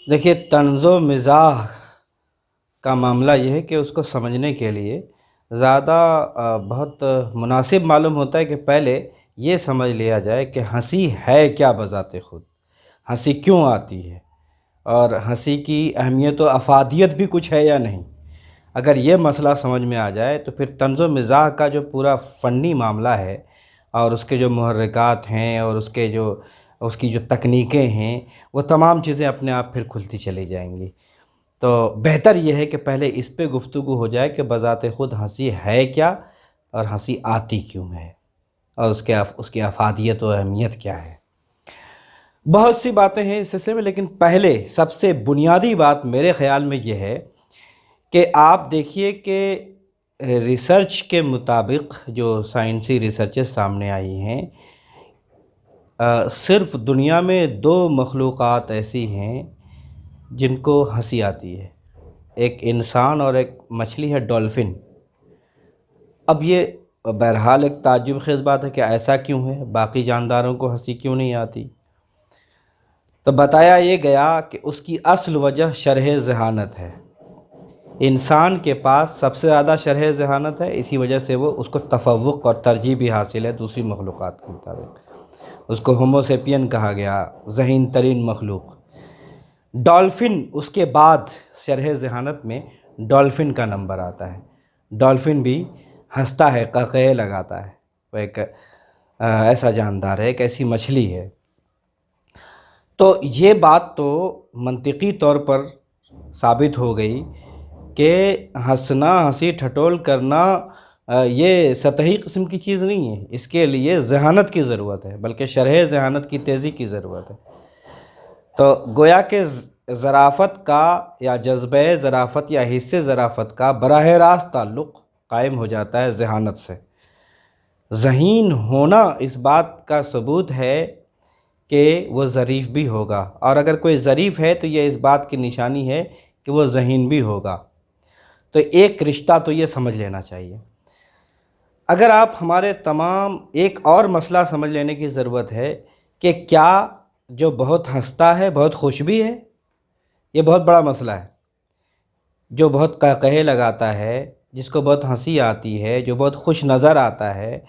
دیکھیے، طنز و مزاح کا معاملہ یہ ہے کہ اس کو سمجھنے کے لیے زیادہ بہت مناسب معلوم ہوتا ہے کہ پہلے یہ سمجھ لیا جائے کہ ہنسی ہے کیا بذات خود، ہنسی کیوں آتی ہے، اور ہنسی کی اہمیت و افادیت بھی کچھ ہے یا نہیں۔ اگر یہ مسئلہ سمجھ میں آ جائے تو پھر طنز و مزاح کا جو پورا فنی معاملہ ہے، اور اس کے جو محرکات ہیں، اور اس کی جو تکنیکیں ہیں، وہ تمام چیزیں اپنے آپ پھر کھلتی چلی جائیں گی۔ تو بہتر یہ ہے کہ پہلے اس پہ گفتگو ہو جائے کہ بذات خود ہنسی ہے کیا، اور ہنسی آتی کیوں ہے، اور اس کی افادیت و اہمیت کیا ہے۔ بہت سی باتیں ہیں اس سلسلے میں، لیکن پہلے سب سے بنیادی بات میرے خیال میں یہ ہے کہ آپ دیکھیے کہ ریسرچ کے مطابق جو سائنسی ریسرچز سامنے آئی ہیں، صرف دنیا میں دو مخلوقات ایسی ہیں جن کو ہنسی آتی ہے، ایک انسان اور ایک مچھلی ہے، ڈولفن۔ اب یہ بہرحال ایک تعجب خیز بات ہے کہ ایسا کیوں ہے، باقی جانداروں کو ہنسی کیوں نہیں آتی؟ تو بتایا یہ گیا کہ اس کی اصل وجہ شرح ذہانت ہے۔ انسان کے پاس سب سے زیادہ شرح ذہانت ہے، اسی وجہ سے وہ اس کو تفوق اور ترجیح بھی حاصل ہے دوسری مخلوقات کے مطابق۔ اس کو ہومو سیپین کہا گیا، ذہین ترین مخلوق۔ ڈولفن اس کے بعد شرح ذہانت میں ڈولفن کا نمبر آتا ہے۔ ڈولفن بھی ہنستا ہے، قہقہے لگاتا ہے، وہ ایک ایسا جاندار ہے، ایک ایسی مچھلی ہے۔ تو یہ بات تو منطقی طور پر ثابت ہو گئی کہ ہنسنا، ہنسی ٹھٹول کرنا یہ سطحی قسم کی چیز نہیں ہے، اس کے لیے ذہانت کی ضرورت ہے، بلکہ شرح ذہانت کی تیزی کی ضرورت ہے۔ تو گویا کہ ظرافت کا یا جذبہ ظرافت یا حس ظرافت کا براہ راست تعلق قائم ہو جاتا ہے ذہانت سے۔ ذہین ہونا اس بات کا ثبوت ہے کہ وہ ظریف بھی ہوگا، اور اگر کوئی ظریف ہے تو یہ اس بات کی نشانی ہے کہ وہ ذہین بھی ہوگا۔ تو ایک رشتہ تو یہ سمجھ لینا چاہیے۔ اگر آپ ہمارے تمام ایک اور مسئلہ سمجھ لینے کی ضرورت ہے کہ کیا جو بہت ہنستا ہے بہت خوش بھی ہے؟ یہ بہت بڑا مسئلہ ہے۔ جو بہت قہقہے لگاتا ہے، جس کو بہت ہنسی آتی ہے، جو بہت خوش نظر آتا ہے،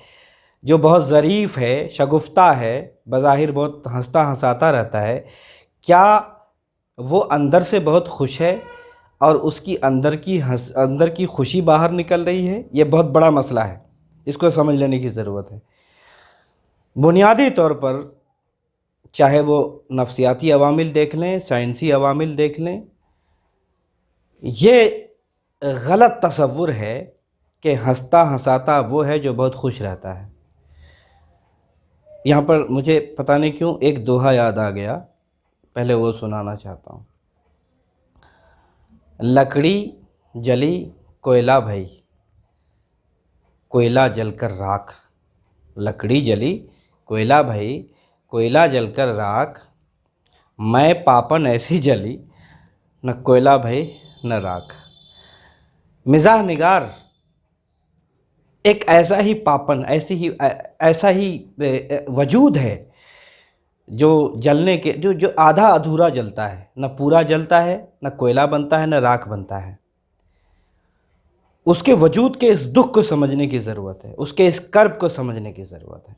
جو بہت ظریف ہے، شگفتہ ہے، بظاہر بہت ہنستا ہنساتا رہتا ہے، کیا وہ اندر سے بہت خوش ہے اور اس کی اندر کی خوشی باہر نکل رہی ہے؟ یہ بہت بڑا مسئلہ ہے، اس کو سمجھ لینے کی ضرورت ہے۔ بنیادی طور پر چاہے وہ نفسیاتی عوامل دیکھ لیں، سائنسی عوامل دیکھ لیں، یہ غلط تصور ہے کہ ہنستا ہنساتا وہ ہے جو بہت خوش رہتا ہے۔ یہاں پر مجھے پتہ نہیں کیوں ایک دوہا یاد آ گیا، پہلے وہ سنانا چاہتا ہوں۔ لکڑی جلی کوئلہ بھئی، کوئلہ جل کر راکھ۔ لکڑی جلی کوئلہ بھئی، کوئلہ جل کر راکھ۔ میں پاپن ایسی جلی، نہ کوئلہ بھئی نہ راکھ۔ مزاح نگار ایک ایسا ہی پاپن، ایسا ہی وجود ہے جو جلنے کے جو آدھا ادھورا جلتا ہے، نہ پورا جلتا ہے، نہ کوئلہ بنتا ہے، نہ راکھ بنتا ہے۔ اس کے وجود کے اس دکھ کو سمجھنے کی ضرورت ہے، اس کے اس کرب کو سمجھنے کی ضرورت ہے۔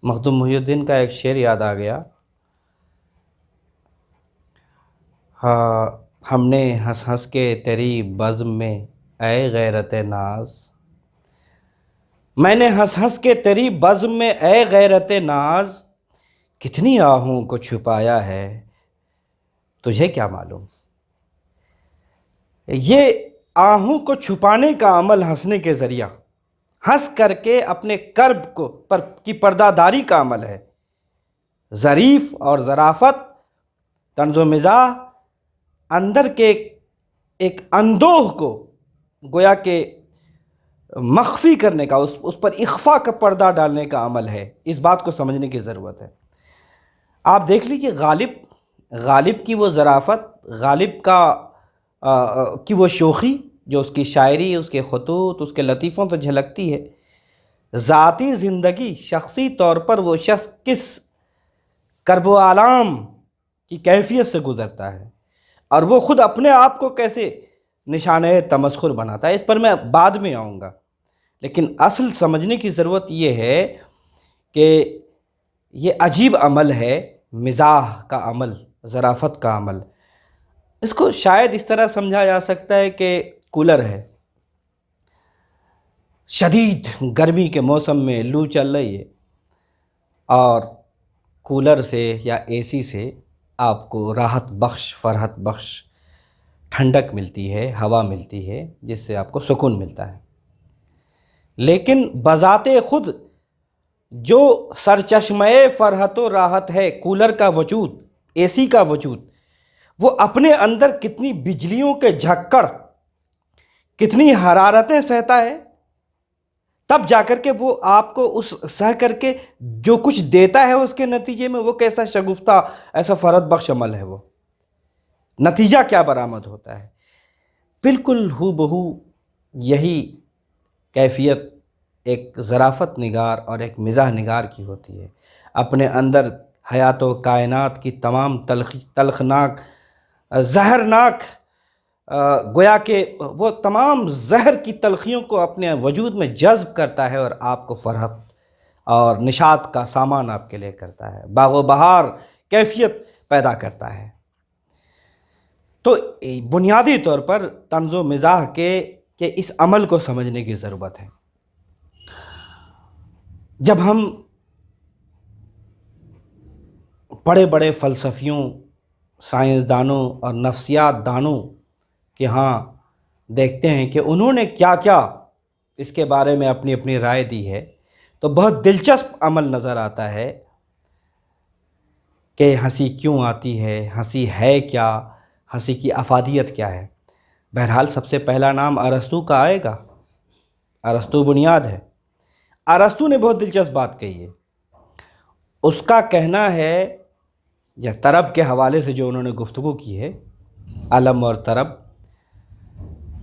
مخدوم محی الدین کا ایک شعر یاد آ گیا، ہم نے ہنس ہنس کے تیری بزم میں اے غیرت ناز، میں نے ہنس ہنس کے تیری بزم میں اے غیرت ناز، کتنی آہوں کو چھپایا ہے تجھے کیا معلوم۔ یہ آہوں کو چھپانے کا عمل ہنسنے کے ذریعہ، ہنس کر کے اپنے کرب کی پردہ داری کا عمل ہے۔ ظریف اور ظرافت، طنز و مزاح اندر کے ایک اندوہ کو گویا کہ مخفی کرنے کا، اس پر اخفا کا پردہ ڈالنے کا عمل ہے۔ اس بات کو سمجھنے کی ضرورت ہے۔ آپ دیکھ لیجیے غالب کی وہ ظرافت، غالب کی وہ شوخی جو اس کی شاعری، اس کے خطوط، اس کے لطیفوں سے جھلکتی ہے۔ ذاتی زندگی، شخصی طور پر وہ شخص کس کرب و آلام کی کیفیت سے گزرتا ہے، اور وہ خود اپنے آپ کو کیسے نشانہ تمسخر بناتا ہے، اس پر میں بعد میں آؤں گا۔ لیکن اصل سمجھنے کی ضرورت یہ ہے کہ یہ عجیب عمل ہے، مزاح کا عمل، ظرافت کا عمل۔ اس کو شاید اس طرح سمجھا جا سکتا ہے کہ کولر ہے، شدید گرمی کے موسم میں لو چل رہی ہے، اور کولر سے یا اے سی سے آپ کو راحت بخش، فرحت بخش ٹھنڈک ملتی ہے، ہوا ملتی ہے، جس سے آپ کو سکون ملتا ہے۔ لیکن بذات خود جو سرچشمہ فرحت و راحت ہے کولر کا وجود، اے سی کا وجود، وہ اپنے اندر کتنی بجلیوں کے جھکڑ، کتنی حرارتیں سہتا ہے، تب جا کر کے وہ آپ کو اس سہ کر کے جو کچھ دیتا ہے اس کے نتیجے میں وہ کیسا شگفتہ، ایسا فرحت بخش عمل ہے۔ وہ نتیجہ کیا برآمد ہوتا ہے؟ بالکل ہو بہو یہی کیفیت ایک ظرافت نگار اور ایک مزاح نگار کی ہوتی ہے۔ اپنے اندر حیات و کائنات کی تمام تلخناک، زہرناک، گویا کہ وہ تمام زہر کی تلخیوں کو اپنے وجود میں جذب کرتا ہے، اور آپ کو فرحت اور نشاط کا سامان آپ کے لیے کرتا ہے، باغ و بہار کیفیت پیدا کرتا ہے۔ تو بنیادی طور پر طنز و مزاح کے اس عمل کو سمجھنے کی ضرورت ہے۔ جب ہم بڑے بڑے فلسفیوں، سائنسدانوں اور نفسیات دانوں کے ہاں دیکھتے ہیں کہ انہوں نے کیا کیا اس کے بارے میں اپنی اپنی رائے دی ہے، تو بہت دلچسپ عمل نظر آتا ہے کہ ہنسی کیوں آتی ہے، ہنسی ہے کیا، ہنسی کی افادیت کیا ہے۔ بہرحال سب سے پہلا نام ارسطو کا آئے گا۔ ارسطو بنیاد ہے۔ ارسطو نے بہت دلچسپ بات کہی ہے۔ اس کا کہنا ہے، یا طرب کے حوالے سے جو انہوں نے گفتگو کی ہے، علم اور طرب،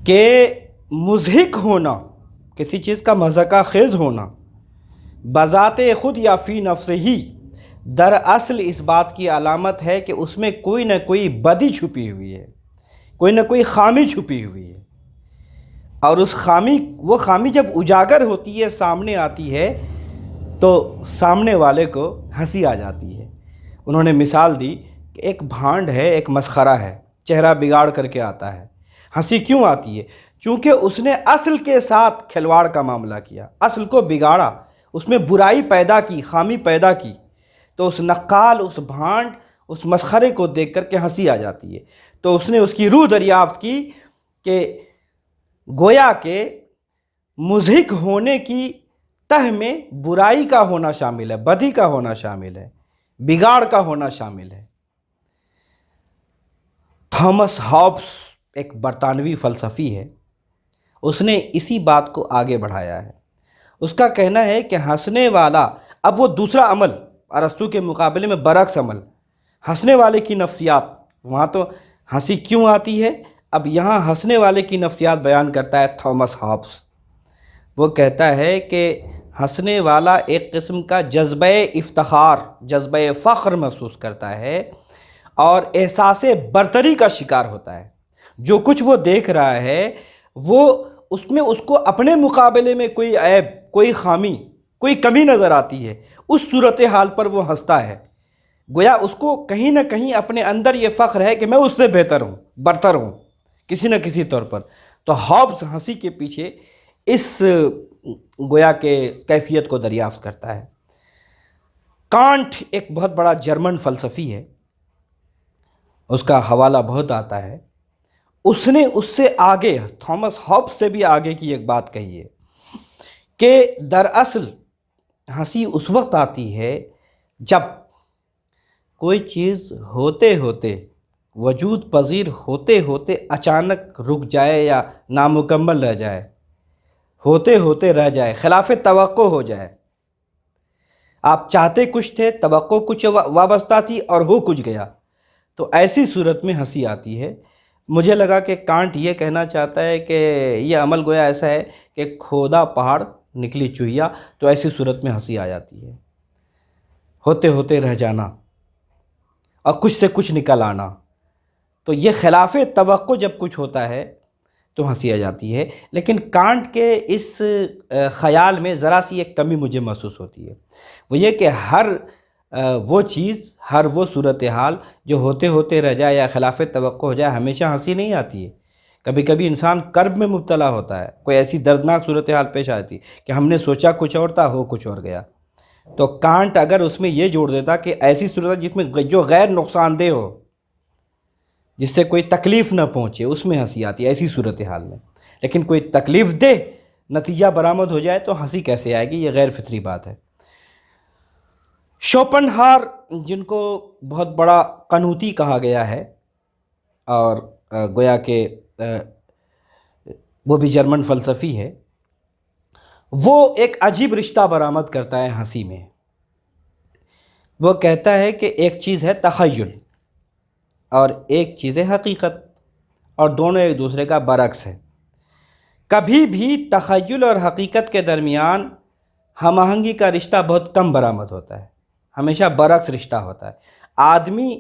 کہ مضحک ہونا، کسی چیز کا مضحکہ خیز ہونا، بذات خود یا فی نفس ہی دراصل اس بات کی علامت ہے کہ اس میں کوئی نہ کوئی بدی چھپی ہوئی ہے، کوئی نہ کوئی خامی چھپی ہوئی ہے، اور وہ خامی جب اجاگر ہوتی ہے، سامنے آتی ہے، تو سامنے والے کو ہنسی آ جاتی ہے۔ انہوں نے مثال دی کہ ایک بھانڈ ہے، ایک مسخرہ ہے، چہرہ بگاڑ کر کے آتا ہے، ہنسی کیوں آتی ہے؟ چونکہ اس نے اصل کے ساتھ کھلواڑ کا معاملہ کیا، اصل کو بگاڑا، اس میں برائی پیدا کی، خامی پیدا کی، تو اس نقال، اس بھانڈ، اس مسخرے کو دیکھ کر کے ہنسی آ جاتی ہے۔ تو اس نے اس کی روح دریافت کی کہ گویا کہ مضحک ہونے کی تہ میں برائی کا ہونا شامل ہے، بدی کا ہونا شامل ہے، بگاڑ کا ہونا شامل ہے۔ تھامس ہابس ایک برطانوی فلسفی ہے، اس نے اسی بات کو آگے بڑھایا ہے۔ اس کا کہنا ہے کہ ہنسنے والا، اب وہ دوسرا عمل، ارسطو کے مقابلے میں برعکس عمل، ہنسنے والے کی نفسیات، وہاں تو ہنسی کیوں آتی ہے، اب یہاں ہنسنے والے کی نفسیات بیان کرتا ہے تھامس ہابس۔ وہ کہتا ہے کہ ہنسنے والا ایک قسم کا جذبہ افتخار، جذبہ فخر محسوس کرتا ہے، اور احساس برتری کا شکار ہوتا ہے۔ جو کچھ وہ دیکھ رہا ہے، وہ اس میں اس کو اپنے مقابلے میں کوئی عیب، کوئی خامی، کوئی کمی نظر آتی ہے، اس صورتحال پر وہ ہنستا ہے۔ گویا اس کو کہیں نہ کہیں اپنے اندر یہ فخر ہے کہ میں اس سے بہتر ہوں، برتر ہوں، کسی نہ کسی طور پر۔ تو ہابس ہنسی کے پیچھے اس گویا کہ کیفیت کو دریافت کرتا ہے۔ کانٹ ایک بہت بڑا جرمن فلسفی ہے، اس کا حوالہ بہت آتا ہے۔ اس نے اس سے آگے، تھامس ہابس سے بھی آگے کی ایک بات کہی ہے کہ دراصل ہنسی اس وقت آتی ہے جب کوئی چیز ہوتے ہوتے، وجود پذیر ہوتے ہوتے اچانک رک جائے یا نامکمل رہ جائے، ہوتے ہوتے رہ جائے، خلاف توقع ہو جائے۔ آپ چاہتے کچھ تھے، توقع کچھ وابستہ تھی، اور ہو کچھ گیا، تو ایسی صورت میں ہنسی آتی ہے۔ مجھے لگا کہ کانٹ یہ کہنا چاہتا ہے کہ یہ عمل گویا ایسا ہے کہ کھودا پہاڑ نکلی چوہیا، تو ایسی صورت میں ہنسی آ جاتی ہے، ہوتے ہوتے رہ جانا، اور کچھ سے کچھ نکل آنا، تو یہ خلاف توقع جب کچھ ہوتا ہے تو ہنسی آ جاتی ہے۔ لیکن کانٹ کے اس خیال میں ذرا سی ایک کمی مجھے محسوس ہوتی ہے، وہ یہ کہ ہر وہ چیز، ہر وہ صورتحال جو ہوتے ہوتے رہ جائے یا خلاف توقع ہو جائے، ہمیشہ ہنسی نہیں آتی ہے۔ کبھی کبھی انسان کرب میں مبتلا ہوتا ہے، کوئی ایسی دردناک صورتحال پیش آتی کہ ہم نے سوچا کچھ اور تھا، ہو کچھ اور گیا۔ تو کانٹ اگر اس میں یہ جوڑ دیتا کہ ایسی صورت جس میں جو غیر نقصان دہ ہو، جس سے کوئی تکلیف نہ پہنچے، اس میں ہنسی آتی ہے ایسی صورتحال میں، لیکن کوئی تکلیف دہ نتیجہ برآمد ہو جائے تو ہنسی کیسے آئے گی؟ یہ غیر فطری بات ہے۔ شوپنہار، جن کو بہت بڑا قنوطی کہا گیا ہے، اور گویا کہ وہ بھی جرمن فلسفی ہے، وہ ایک عجیب رشتہ برآمد کرتا ہے ہنسی میں۔ وہ کہتا ہے کہ ایک چیز ہے تخیل اور ایک چیز ہے حقیقت، اور دونوں ایک دوسرے کا برعکس ہے۔ کبھی بھی تخیل اور حقیقت کے درمیان ہم آہنگی کا رشتہ بہت کم برآمد ہوتا ہے، ہمیشہ برعکس رشتہ ہوتا ہے۔ آدمی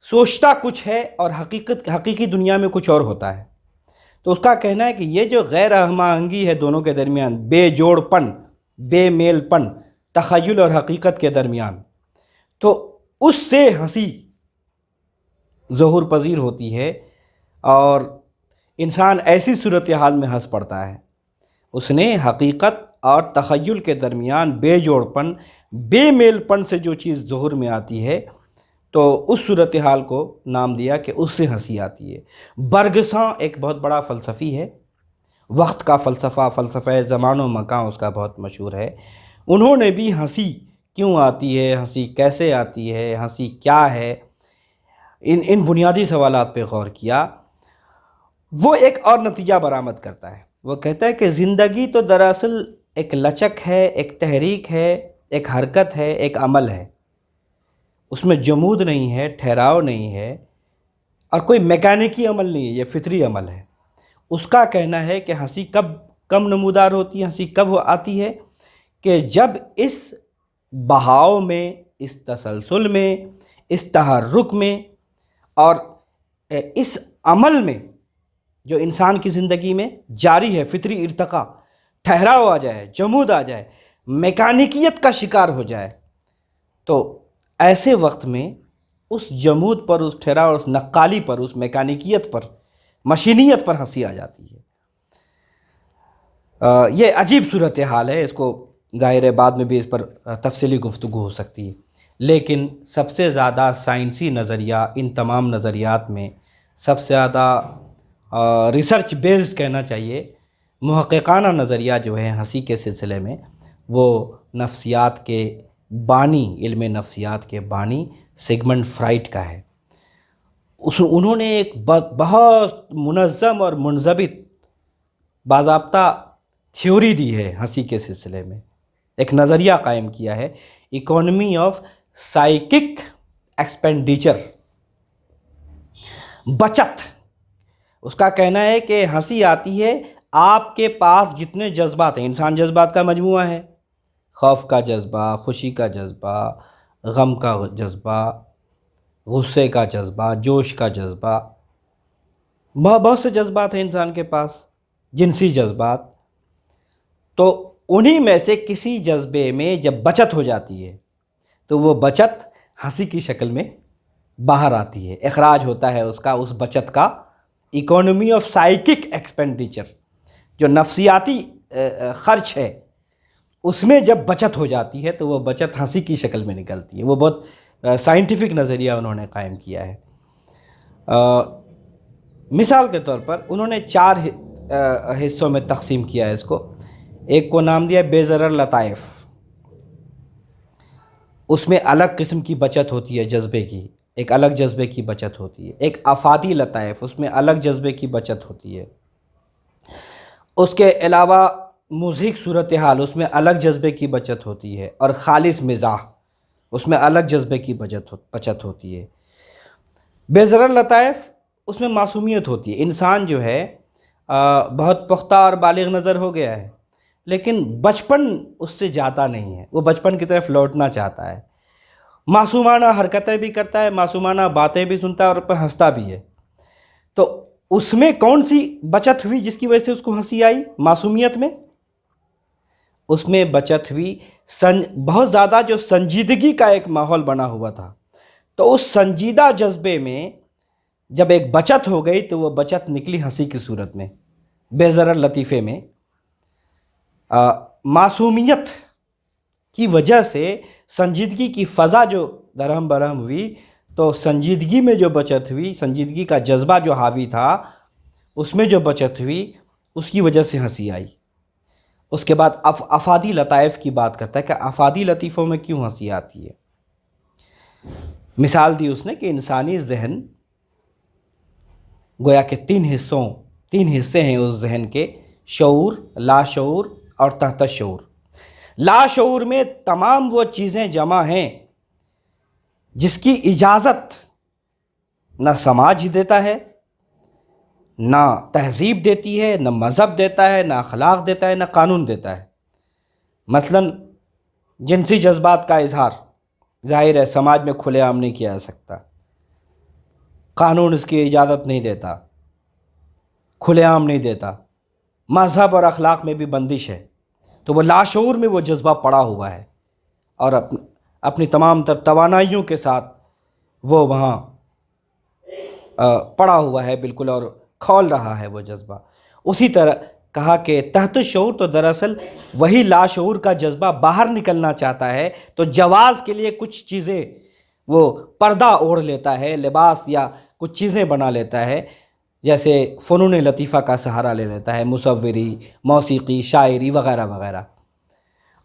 سوچتا کچھ ہے اور حقیقی دنیا میں کچھ اور ہوتا ہے۔ تو اس کا کہنا ہے کہ یہ جو غیر ہم آہنگی ہے دونوں کے درمیان، بے جوڑ پن، بے میل پن تخیل اور حقیقت کے درمیان، تو اس سے ہنسی ظہور پذیر ہوتی ہے، اور انسان ایسی صورتحال میں ہنس پڑتا ہے۔ اس نے حقیقت اور تخیل کے درمیان بے جوڑ پن، بے میل پن سے جو چیز ظہور میں آتی ہے، تو اس صورتحال کو نام دیا کہ اس سے ہنسی آتی ہے۔ برگساں ایک بہت بڑا فلسفی ہے، وقت کا فلسفہ، فلسفہ زمان و مکان اس کا بہت مشہور ہے۔ انہوں نے بھی ہنسی کیوں آتی ہے، ہنسی کیسے آتی ہے، ہنسی کیا ہے، ان بنیادی سوالات پہ غور کیا۔ وہ ایک اور نتیجہ برآمد کرتا ہے، وہ کہتا ہے کہ زندگی تو دراصل ایک لچک ہے، ایک تحریک ہے، ایک حرکت ہے، ایک عمل ہے۔ اس میں جمود نہیں ہے، ٹھہراؤ نہیں ہے، اور کوئی میکینکی عمل نہیں ہے، یہ فطری عمل ہے۔ اس کا کہنا ہے کہ ہنسی کب کم نمودار ہوتی ہے، ہنسی کب آتی ہے کہ جب اس بہاؤ میں، اس تسلسل میں، اس تحرک میں، اور اس عمل میں جو انسان کی زندگی میں جاری ہے، فطری ارتقاء، ٹھہراؤ آ جائے، جمود آ جائے، میکانیکیت کا شکار ہو جائے، تو ایسے وقت میں اس جمود پر، اس ٹھہراؤ، اس نقالی پر، اس میکانیکیت پر، مشینیت پر ہنسی آ جاتی ہے۔ یہ عجیب صورتحال ہے، اس کو ظاہر ہے بعد میں بھی اس پر تفصیلی گفتگو ہو سکتی ہے، لیکن سب سے زیادہ سائنسی نظریہ، ان تمام نظریات میں سب سے زیادہ ریسرچ بیسڈ کہنا چاہیے، محققانہ نظریہ جو ہے ہنسی کے سلسلے میں، وہ نفسیات کے بانی، علم نفسیات کے بانی سگمنڈ فرائڈ کا ہے۔ انہوں نے ایک بہت منظم اور منضبط، باضابطہ تھیوری دی ہے ہنسی کے سلسلے میں، ایک نظریہ قائم کیا ہے، اکانومی آف سائیکک ایکسپینڈیچر، بچت۔ اس کا کہنا ہے کہ ہنسی آتی ہے آپ کے پاس جتنے جذبات ہیں، انسان جذبات کا مجموعہ ہے، خوف کا جذبہ، خوشی کا جذبہ، غم کا جذبہ، غصے کا جذبہ، جوش کا جذبہ، بہت سے جذبات ہیں انسان کے پاس، جنسی جذبات۔ تو انہی میں سے کسی جذبے میں جب بچت ہو جاتی ہے تو وہ بچت ہنسی کی شکل میں باہر آتی ہے، اخراج ہوتا ہے اس کا، اس بچت کا، اکانومی آف سائیکک ایکسپینڈیچر، جو نفسیاتی خرچ ہے، اس میں جب بچت ہو جاتی ہے تو وہ بچت ہنسی کی شکل میں نکلتی ہے۔ وہ بہت سائنٹیفک نظریہ انہوں نے قائم کیا ہے۔ مثال کے طور پر انہوں نے 4 حصوں میں تقسیم کیا ہے اس کو۔ ایک کو نام دیا بے ضرر لطائف، اس میں الگ قسم کی بچت ہوتی ہے جذبے کی، ایک الگ جذبے کی بچت ہوتی ہے۔ ایک افادی لطائف، اس میں الگ جذبے کی بچت ہوتی ہے۔ اس کے علاوہ مضحک صورتحال، اس میں الگ جذبے کی بچت ہوتی ہے۔ اور خالص مزاح، اس میں الگ جذبے کی بچت ہوتی ہے۔ بے ضرر لطائف، اس میں معصومیت ہوتی ہے، انسان جو ہے بہت پختہ اور بالغ نظر ہو گیا ہے، لیکن بچپن اس سے جاتا نہیں ہے، وہ بچپن کی طرف لوٹنا چاہتا ہے۔ معصومانہ حرکتیں بھی کرتا ہے، معصومانہ باتیں بھی سنتا ہے اور پہ ہنستا بھی ہے۔ تو اس میں کون سی بچت ہوئی جس کی وجہ سے اس کو ہنسی آئی معصومیت میں؟ اس میں بچت ہوئی بہت زیادہ جو سنجیدگی کا ایک ماحول بنا ہوا تھا، تو اس سنجیدہ جذبے میں جب ایک بچت ہو گئی تو وہ بچت نکلی ہنسی کی صورت میں، بے ضرر لطیفے میں۔ معصومیت کی وجہ سے سنجیدگی کی فضا جو درہم برہم ہوئی، تو سنجیدگی میں جو بچت ہوئی، سنجیدگی کا جذبہ جو حاوی تھا اس میں جو بچت ہوئی، اس کی وجہ سے ہنسی آئی۔ اس کے بعد افادی لطائف کی بات کرتا ہے کہ افادی لطیفوں میں کیوں ہنسی آتی ہے۔ مثال دی اس نے کہ انسانی ذہن گویا کہ تین حصے ہیں اس ذہن کے: شعور، لاشعور اور تحت شعور۔ لاشعور میں تمام وہ چیزیں جمع ہیں جس کی اجازت نہ سماج دیتا ہے، نہ تہذیب دیتی ہے، نہ مذہب دیتا ہے، نہ اخلاق دیتا ہے، نہ قانون دیتا ہے۔ مثلا جنسی جذبات کا اظہار ظاہر ہے سماج میں کھلے عام نہیں کیا جا سکتا، قانون اس کی اجازت نہیں دیتا، کھلے عام نہیں دیتا، مذہب اور اخلاق میں بھی بندش ہے۔ تو وہ لاشعور میں وہ جذبہ پڑا ہوا ہے اور اپنی تمام تر توانائیوں کے ساتھ وہ وہاں پڑا ہوا ہے بالکل، اور کھول رہا ہے وہ جذبہ۔ اسی طرح کہا کہ تحت شعور تو دراصل وہی لاشعور کا جذبہ باہر نکلنا چاہتا ہے، تو جواز کے لیے کچھ چیزیں وہ پردہ اوڑھ لیتا ہے، لباس یا کچھ چیزیں بنا لیتا ہے، جیسے فنون لطیفہ کا سہارا لے لیتا ہے، مصوری، موسیقی، شاعری وغیرہ وغیرہ۔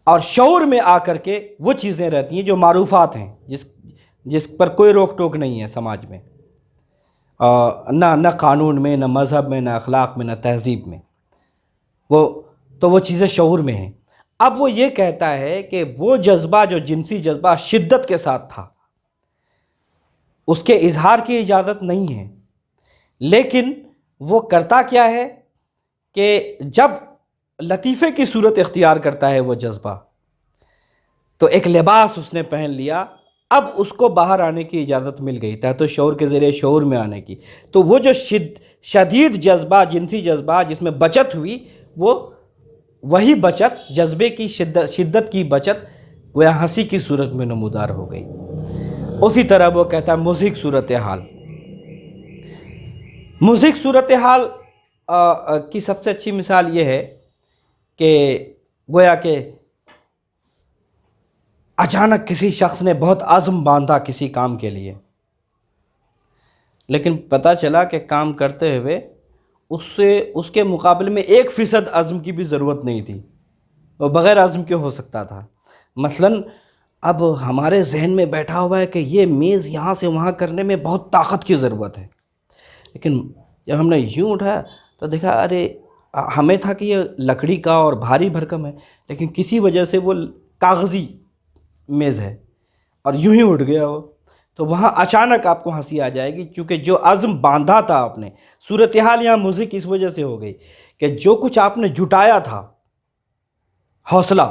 اور شعور میں آ کر کے وہ چیزیں رہتی ہیں جو معروفات ہیں، جس پر کوئی روک ٹوک نہیں ہے سماج میں، نہ قانون میں، نہ مذہب میں، نہ اخلاق میں، نہ تہذیب میں، تو وہ چیزیں شعور میں ہیں۔ اب وہ یہ کہتا ہے کہ وہ جذبہ جو جنسی جذبہ شدت کے ساتھ تھا، اس کے اظہار کی اجازت نہیں ہے، لیکن وہ کرتا کیا ہے کہ جب لطیفے کی صورت اختیار کرتا ہے وہ جذبہ، تو ایک لباس اس نے پہن لیا، اب اس کو باہر آنے کی اجازت مل گئی، تحت شعور کے ذریعے شعور میں آنے کی۔ تو وہ جو شدید جذبہ، جنسی جذبہ جس میں بچت ہوئی، وہی بچت، جذبے کی شدت کی بچت گویا ہنسی کی صورت میں نمودار ہو گئی۔ اسی طرح وہ کہتا ہے مضحک صورتحال۔ مضحک صورتحال کی سب سے اچھی مثال یہ ہے کہ گویا کہ اچانک کسی شخص نے بہت عزم باندھا کسی کام کے لیے، لیکن پتہ چلا کہ کام کرتے ہوئے اس کے مقابلے میں 1% عزم کی بھی ضرورت نہیں تھی، وہ بغیر عزم کے ہو سکتا تھا۔ مثلا اب ہمارے ذہن میں بیٹھا ہوا ہے کہ یہ میز یہاں سے وہاں کرنے میں بہت طاقت کی ضرورت ہے، لیکن جب ہم نے یوں اٹھایا تو دیکھا ارے ہمیں تھا کہ یہ لکڑی کا اور بھاری بھرکم ہے، لیکن کسی وجہ سے وہ کاغذی میز ہے اور یوں ہی اٹھ گیا وہ، تو وہاں اچانک آپ کو ہنسی آ جائے گی، کیونکہ جو عزم باندھا تھا آپ نے۔ صورتحال یہاں مضحک اس وجہ سے ہو گئی کہ جو کچھ آپ نے جٹایا تھا حوصلہ،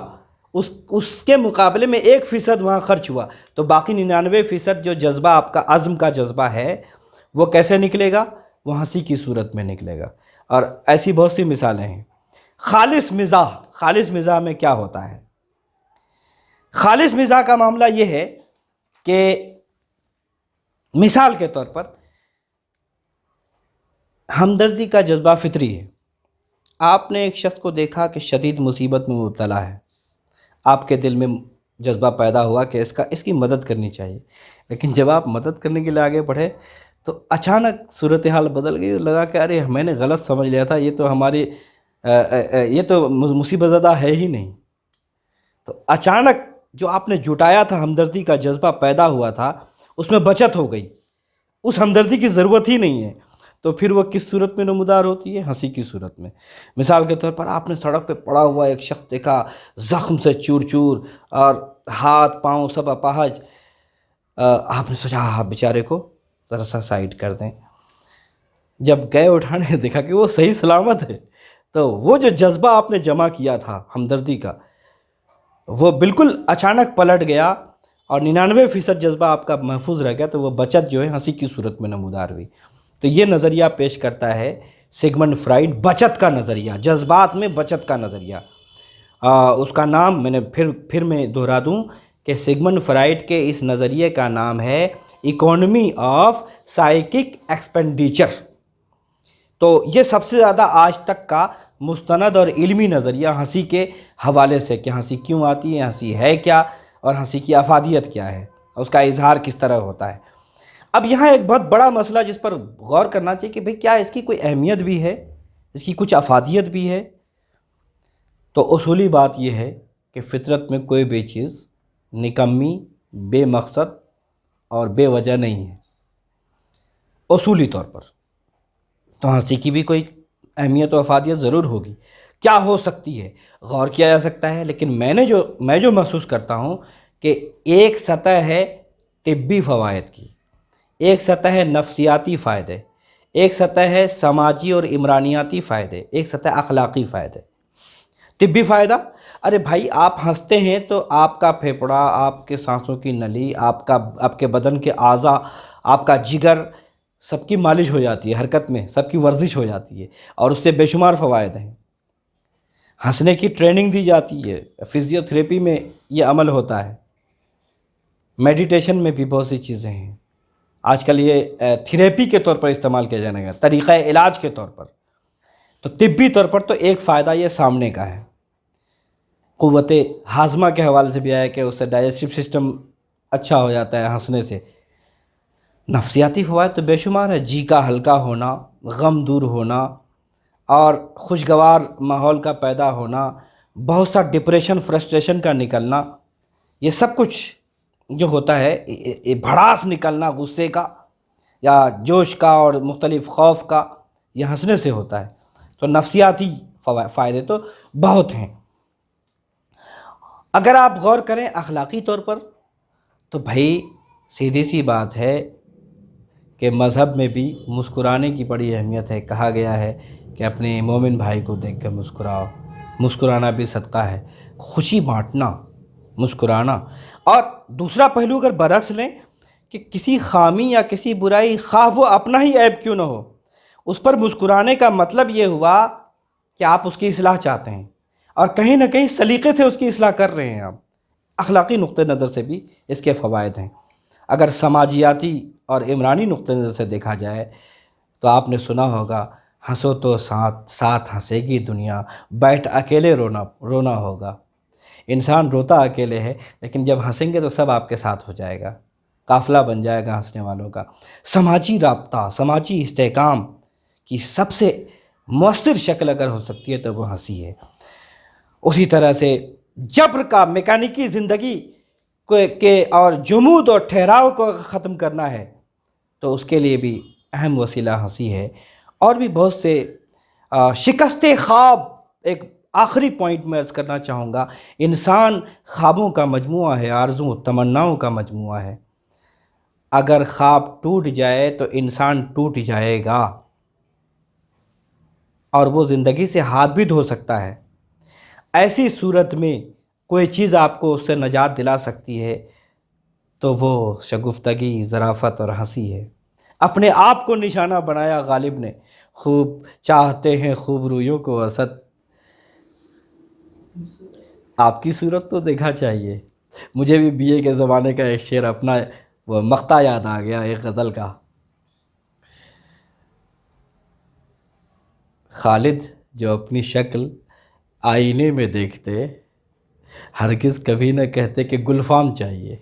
اس کے مقابلے میں 1% وہاں خرچ ہوا، تو باقی 99% جو جذبہ آپ کا عزم کا جذبہ ہے وہ کیسے نکلے گا؟ وہ ہنسی کی صورت میں نکلے گا۔ اور ایسی بہت سی مثالیں ہیں۔ خالص مزاح میں کیا ہوتا ہے؟ خالص مزاح کا معاملہ یہ ہے کہ مثال کے طور پر ہمدردی کا جذبہ فطری ہے۔ آپ نے ایک شخص کو دیکھا کہ شدید مصیبت میں مبتلا ہے، آپ کے دل میں جذبہ پیدا ہوا کہ اس کی مدد کرنی چاہیے، لیکن جب آپ مدد کرنے کے لیے آگے بڑھے تو اچانک صورتحال بدل گئی، لگا کہ ارے میں نے غلط سمجھ لیا تھا، یہ تو مصیبت زدہ ہے ہی نہیں۔ تو اچانک جو آپ نے جٹایا تھا، ہمدردی کا جذبہ پیدا ہوا تھا، اس میں بچت ہو گئی، اس ہمدردی کی ضرورت ہی نہیں ہے، تو پھر وہ کس صورت میں نمودار ہوتی ہے؟ ہنسی کی صورت میں۔ مثال کے طور پر آپ نے سڑک پہ پڑا ہوا ایک شخص دیکھا، زخم سے چور چور اور ہاتھ پاؤں سب اپاہج، آپ نے سوچا بیچارے کو ذرا سا سائڈ کر دیں۔ جب گئے اٹھانے دیکھا کہ وہ صحیح سلامت ہے، تو وہ جو جذبہ آپ نے جمع کیا تھا ہمدردی کا، وہ بالکل اچانک پلٹ گیا اور 99% جذبہ آپ کا محفوظ رہ گیا، تو وہ بچت جو ہے ہنسی کی صورت میں نمودار ہوئی۔ تو یہ نظریہ پیش کرتا ہے سگمنڈ فرائڈ، بچت کا نظریہ، جذبات میں بچت کا نظریہ۔ اس کا نام میں دہرا دوں کہ سگمنڈ فرائڈ کے اس نظریے کا نام ہے اکانومی آف سائیکک ایکسپینڈیچر۔ تو یہ سب سے زیادہ آج تک کا مستند اور علمی نظریہ ہنسی کے حوالے سے، کہ ہنسی کیوں آتی ہے، ہنسی ہے کیا، اور ہنسی کی افادیت کیا ہے، اور اس کا اظہار کس طرح ہوتا ہے۔ اب یہاں ایک بہت بڑا مسئلہ جس پر غور کرنا چاہیے کہ بھئی کیا اس کی کوئی اہمیت بھی ہے، اس کی کچھ افادیت بھی ہے؟ تو اصولی بات یہ ہے کہ فطرت میں کوئی بھی چیز نکمی، بے مقصد اور بے وجہ نہیں ہے اصولی طور پر۔ تو ہنسی کی بھی کوئی اہمیت و افادیت ضرور ہوگی۔ کیا ہو سکتی ہے، غور کیا جا سکتا ہے، لیکن میں جو محسوس کرتا ہوں کہ ایک سطح ہے طبی فوائد کی، ایک سطح ہے نفسیاتی فائدے، ایک سطح ہے سماجی اور عمرانیاتی فائدے، ایک سطح اخلاقی فائدے۔ طبی فائدہ، ارے بھائی آپ ہنستے ہیں تو آپ کا پھیپھڑا، آپ کے سانسوں کی نلی، آپ کے بدن کے اعضاء، آپ کا جگر، سب کی مالش ہو جاتی ہے، حرکت میں سب کی ورزش ہو جاتی ہے، اور اس سے بے شمار فوائد ہیں۔ ہنسنے کی ٹریننگ دی جاتی ہے، فزیو تھراپی میں یہ عمل ہوتا ہے، میڈیٹیشن میں بھی بہت سی چیزیں ہیں۔ آج کل یہ تھراپی کے طور پر استعمال کیا جانے گا، طریقہ علاج کے طور پر۔ تو طبی طور پر تو ایک فائدہ یہ سامنے کا ہے، قوت ہاضمہ کے حوالے سے بھی آیا کہ اس سے ڈائجسٹو سسٹم اچھا ہو جاتا ہے ہنسنے سے۔ نفسیاتی فوائد تو بے شمار ہے، جی کا ہلکا ہونا، غم دور ہونا، اور خوشگوار ماحول کا پیدا ہونا، بہت سا ڈپریشن، فرسٹریشن کا نکلنا، یہ سب کچھ جو ہوتا ہے، بھڑاس نکلنا غصے کا یا جوش کا اور مختلف خوف کا، یہ ہنسنے سے ہوتا ہے۔ تو نفسیاتی فائدے تو بہت ہیں۔ اگر آپ غور کریں اخلاقی طور پر، تو بھائی سیدھی سی بات ہے کہ مذہب میں بھی مسکرانے کی بڑی اہمیت ہے۔ کہا گیا ہے کہ اپنے مومن بھائی کو دیکھ کے مسکراؤ، مسکرانا بھی صدقہ ہے، خوشی بانٹنا، مسکرانا۔ اور دوسرا پہلو اگر برعکس لیں کہ کسی خامی یا کسی برائی، خواہ وہ اپنا ہی عیب کیوں نہ ہو، اس پر مسکرانے کا مطلب یہ ہوا کہ آپ اس کی اصلاح چاہتے ہیں، اور کہیں نہ کہیں سلیقے سے اس کی اصلاح کر رہے ہیں آپ۔ اخلاقی نقطہ نظر سے بھی اس کے فوائد ہیں۔ اگر سماجیاتی اور عمرانی نقطہ نظر سے دیکھا جائے تو آپ نے سنا ہوگا، ہنسو تو ساتھ ہنسے گی دنیا، بیٹھ اکیلے رونا ہوگا۔ انسان روتا اکیلے ہے، لیکن جب ہنسیں گے تو سب آپ کے ساتھ ہو جائے گا، قافلہ بن جائے گا ہنسنے والوں کا۔ سماجی رابطہ، سماجی استحکام کی سب سے مؤثر شکل اگر ہو سکتی ہے تو وہ ہنسی ہے۔ اسی طرح سے جبر کا، میکانیکی زندگی کے اور جمود اور ٹھہراؤ کو ختم کرنا ہے تو اس کے لیے بھی اہم وسیلہ ہنسی ہے۔ اور بھی بہت سے شکست خواب، ایک آخری پوائنٹ میں عرض کرنا چاہوں گا، انسان خوابوں کا مجموعہ ہے، آرزو تمناؤں کا مجموعہ ہے۔ اگر خواب ٹوٹ جائے تو انسان ٹوٹ جائے گا، اور وہ زندگی سے ہاتھ بھی دھو سکتا ہے۔ ایسی صورت میں کوئی چیز آپ کو اس سے نجات دلا سکتی ہے تو وہ شگفتگی، ظرافت اور ہنسی ہے۔ اپنے آپ کو نشانہ بنایا غالب نے، خوب چاہتے ہیں خوب رویوں کو اسد، آپ کی صورت تو دیکھا چاہیے۔ مجھے بھی بی اے کے زمانے کا ایک شعر، اپنا وہ مقطع یاد آ گیا ایک غزل کا، خالد جو اپنی شکل آئینے میں دیکھتے، ہرگز کبھی نہ کہتے کہ گلفام چاہیے۔